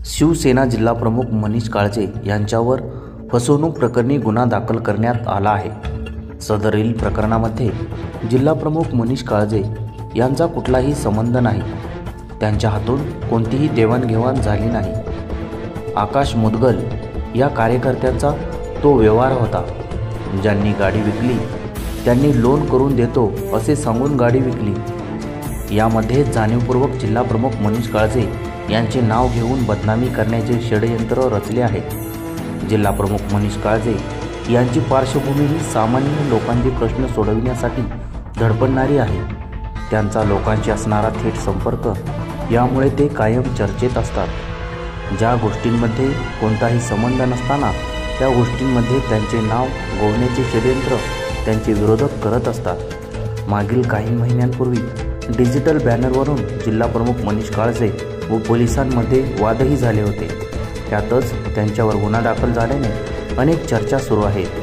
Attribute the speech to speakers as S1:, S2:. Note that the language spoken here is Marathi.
S1: शिवसेना जिल्हाप्रमुख मनीष काळजे यांच्यावर फसवणूक प्रकरणी गुन्हा दाखल करण्यात आला आहे। सदरील प्रकरणामध्ये जिल्हाप्रमुख मनीष काळजे यांचा कुठलाही संबंध नाही। त्यांच्या हातून कोणतीही देवाणघेवाण झाली नाही। आकाश मुदगल या कार्यकर्त्याचा तो व्यवहार होता। ज्यांनी गाडी विकली त्यांनी लोन करून देतो असे सांगून गाडी विकली। यामध्ये जाणीवपूर्वक जिल्हाप्रमुख मनीष काळजे यांचे नाव घेऊन बदनामी करण्याचे षडयंत्र रचले आहे। जिल्हाप्रमुख मनीष काळजे यांची पार्श्वभूमी ही सामान्य लोकांचे प्रश्न सोडविण्यासाठी धडपडणारी आहे। त्यांचा लोकांशी असणारा थेट संपर्क यामुळे ते कायम चर्चेत असतात। ज्या गोष्टींमध्ये कोणताही संबंध नसताना त्या गोष्टींमध्ये त्यांचे नाव गोवण्याचे षडयंत्र त्यांचे विरोधक करत असतात। मागील काही महिन्यांपूर्वी डिजिटल बॅनरवरून जिल्हाप्रमुख मनीष काळजे व पोलिसांमध्ये वादही झाले होते। त्यातच त्यांच्यावर गुन्हा दाखल झाल्याने अनेक चर्चा सुरू आहेत।